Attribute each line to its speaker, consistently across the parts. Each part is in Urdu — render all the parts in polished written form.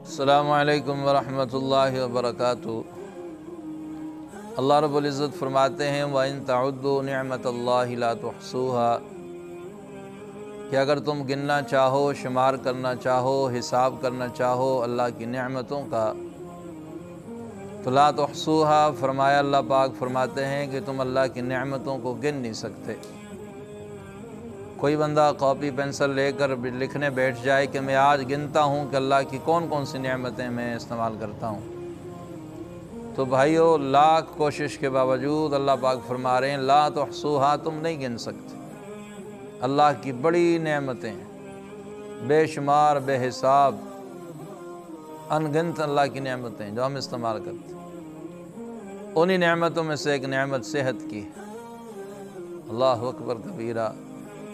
Speaker 1: السلام علیکم ورحمۃ اللہ وبرکاتہ۔ اللہ رب العزت فرماتے ہیں وَإِن تَعُدُّوا نِعْمَةَ اللَّهِ لَا تُحْصُوهَا، کہ اگر تم گننا چاہو، شمار کرنا چاہو، حساب کرنا چاہو اللہ کی نعمتوں کا تو لا تحصوها، فرمایا اللہ پاک فرماتے ہیں کہ تم اللہ کی نعمتوں کو گن نہیں سکتے۔ کوئی بندہ کاپی پینسل لے کر لکھنے بیٹھ جائے کہ میں آج گنتا ہوں کہ اللہ کی کون کون سی نعمتیں میں استعمال کرتا ہوں، تو بھائیو لاکھ کوشش کے باوجود اللہ پاک فرما رہے ہیں لا تحصوها، تم نہیں گن سکتے۔ اللہ کی بڑی نعمتیں ہیں، بے شمار بے حساب انگنت اللہ کی نعمتیں جو ہم استعمال کرتے ہیں۔ انہی نعمتوں میں سے ایک نعمت صحت کی ہے۔ اللہ اکبر کبیرہ،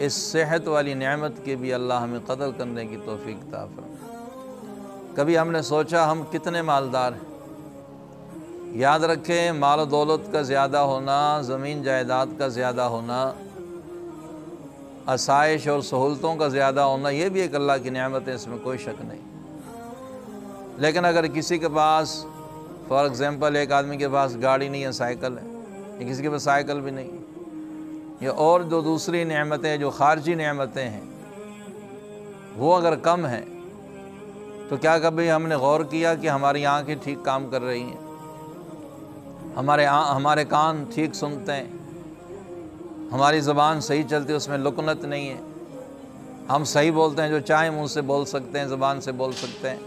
Speaker 1: اس صحت والی نعمت کی بھی اللہ ہمیں قدر کرنے کی توفیق عطا فرمائے۔ کبھی ہم نے سوچا ہم کتنے مالدار ہیں؟ یاد رکھیں، مال و دولت کا زیادہ ہونا، زمین جائیداد کا زیادہ ہونا، آسائش اور سہولتوں کا زیادہ ہونا، یہ بھی ایک اللہ کی نعمت ہے، اس میں کوئی شک نہیں۔ لیکن اگر کسی کے پاس فار ایگزامپل ایک آدمی کے پاس گاڑی نہیں ہے، سائیکل ہے، یا کسی کے پاس سائیکل بھی نہیں، یا اور جو دوسری نعمتیں جو خارجی نعمتیں ہیں وہ اگر کم ہیں، تو کیا کبھی ہم نے غور کیا کہ ہماری آنکھیں ٹھیک کام کر رہی ہیں، ہمارے کان ٹھیک سنتے ہیں، ہماری زبان صحیح چلتی ہے، اس میں لکنت نہیں ہے، ہم صحیح بولتے ہیں، جو چاہیں منہ سے بول سکتے ہیں، زبان سے بول سکتے ہیں،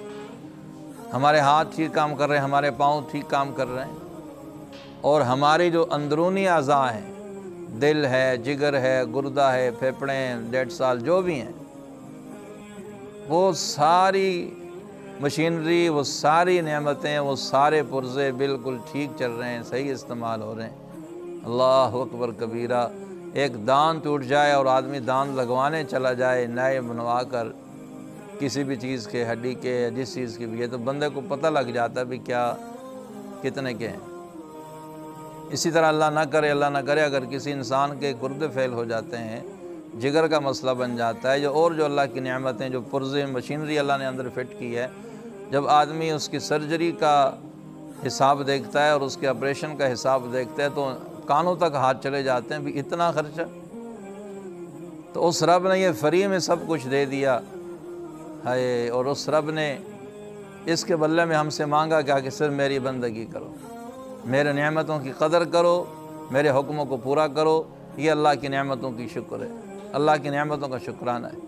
Speaker 1: ہمارے ہاتھ ٹھیک کام کر رہے ہیں، ہمارے پاؤں ٹھیک کام کر رہے ہیں، اور ہماری جو اندرونی اعضاء ہیں، دل ہے، جگر ہے، گردہ ہے، پھیپھڑے ہیں، 1.5 سال جو بھی ہیں، وہ ساری مشینری، وہ ساری نعمتیں، وہ سارے پرزے بالکل ٹھیک چل رہے ہیں، صحیح استعمال ہو رہے ہیں۔ اللہ اکبر کبیرہ، ایک دانت ٹوٹ جائے اور آدمی دانت لگوانے چلا جائے نئے بنوا کر، کسی بھی چیز کے، ہڈی کے، جس چیز کی بھی ہے، تو بندے کو پتہ لگ جاتا ہے بھی کیا کتنے کے ہیں۔ اسی طرح اللہ نہ کرے اگر کسی انسان کے گردے فیل ہو جاتے ہیں، جگر کا مسئلہ بن جاتا ہے، اور جو اللہ کی نعمتیں، جو پرزے مشینری اللہ نے اندر فٹ کی ہے، جب آدمی اس کی سرجری کا حساب دیکھتا ہے اور اس کے آپریشن کا حساب دیکھتا ہے تو کانوں تک ہاتھ چلے جاتے ہیں، بھی اتنا خرچہ؟ تو اس رب نے یہ فری میں سب کچھ دے دیا ہے، اور اس رب نے اس کے بدلے میں ہم سے مانگا کیا کہ صرف میری بندگی کرو، میرے نعمتوں کی قدر کرو، میرے حکموں کو پورا کرو۔ یہ اللہ کی نعمتوں کی شکر ہے، اللہ کی نعمتوں کا شکرانہ ہے۔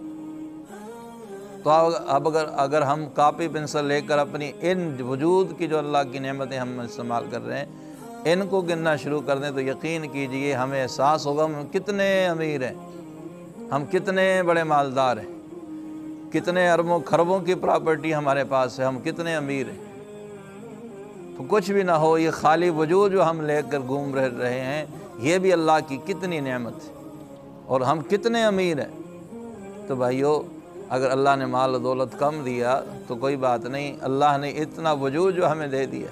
Speaker 1: تو اب اگر ہم کاپی پنسل لے کر اپنی ان وجود کی جو اللہ کی نعمتیں ہم استعمال کر رہے ہیں، ان کو گننا شروع کر دیں تو یقین کیجئے ہمیں احساس ہوگا ہم کتنے امیر ہیں، ہم کتنے بڑے مالدار ہیں، کتنے اربوں خربوں کی پراپرٹی ہمارے پاس ہے، ہم کتنے امیر ہیں۔ تو کچھ بھی نہ ہو، یہ خالی وجود جو ہم لے کر گھوم رہے ہیں، یہ بھی اللہ کی کتنی نعمت ہے، اور ہم کتنے امیر ہیں۔ تو بھائیو، اگر اللہ نے مال و دولت کم دیا تو کوئی بات نہیں، اللہ نے اتنا وجود جو ہمیں دے دیا،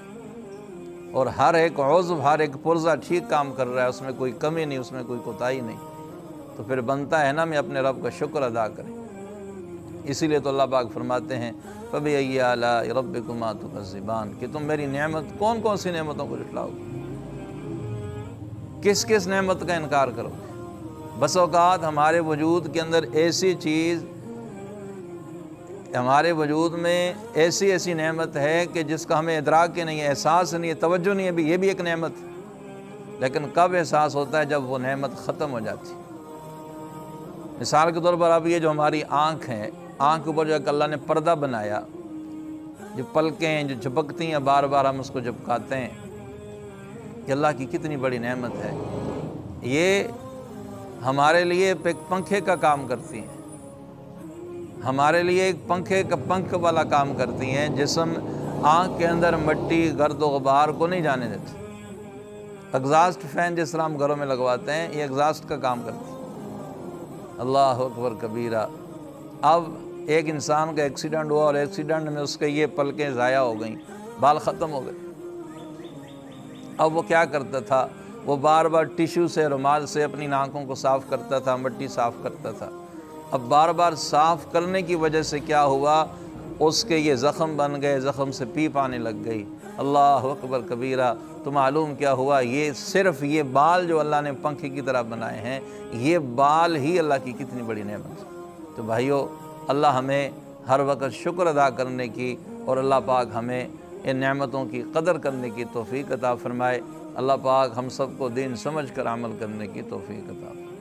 Speaker 1: اور ہر ایک عضو، ہر ایک پرزہ ٹھیک کام کر رہا ہے، اس میں کوئی کمی نہیں، اس میں کوئی کوتاہی نہیں، تو پھر بنتا ہے نا میں اپنے رب کا شکر ادا کریں۔ اسی لیے تو اللہ پاک فرماتے ہیں فَبِأَيِّ آلَاءِ رَبِّكُمَا تُكَذِّبَانِ، کہ تم میری نعمت، کون کون سی نعمتوں کو جھٹلاؤ گے، کس کس نعمت کا انکار کرو گے؟ بس اوقات ہمارے وجود کے اندر ایسی چیز، ہمارے وجود میں ایسی نعمت ہے کہ جس کا ہمیں ادراک ہی نہیں ہے، احساس نہیں ہے، توجہ نہیں ہے، بھی یہ بھی ایک نعمت ہے، لیکن کب احساس ہوتا ہے؟ جب وہ نعمت ختم ہو جاتی۔ مثال کے طور پر اب یہ جو ہماری آنکھ ہے، آنکھ کے اوپر جو اللہ نے پردہ بنایا، جو پلکیں ہیں جو جھپکتی ہیں، بار بار ہم اس کو جھپکاتے ہیں، کہ اللہ کی کتنی بڑی نعمت ہے۔ یہ ہمارے لیے ایک پنکھے کا کام کرتی ہیں، ہمارے لیے ایک پنکھے کا پنکھ والا کام کرتی ہیں۔ جسم آنکھ کے اندر مٹی، گرد و غبار کو نہیں جانے دیتے۔ ایگزاسٹ فین جس طرح ہم گھروں میں لگواتے ہیں، یہ ایگزاسٹ کا کام کرتی ہے۔ اللہ اکبر کبیرہ۔ اب ایک انسان کا ایکسیڈنٹ ہوا اور ایکسیڈنٹ میں اس کے یہ پلکیں ضائع ہو گئیں، بال ختم ہو گئے۔ اب وہ کیا کرتا تھا؟ وہ بار بار ٹیشو سے، رومال سے اپنی آنکھوں کو صاف کرتا تھا، مٹی صاف کرتا تھا۔ اب بار بار صاف کرنے کی وجہ سے کیا ہوا؟ اس کے یہ زخم بن گئے، زخم سے پیپ آنے لگ گئی۔ اللہ اکبر کبیرہ۔ تو معلوم کیا ہوا، یہ صرف یہ بال جو اللہ نے پنکھ کی طرح بنائے ہیں، یہ بال ہی اللہ کی کتنی بڑی نعمت ہے۔ تو بھائیو، اللہ ہمیں ہر وقت شکر ادا کرنے کی اور اللہ پاک ہمیں ان نعمتوں کی قدر کرنے کی توفیق عطا فرمائے۔ اللہ پاک ہم سب کو دین سمجھ کر عمل کرنے کی توفیق عطا فرمائے۔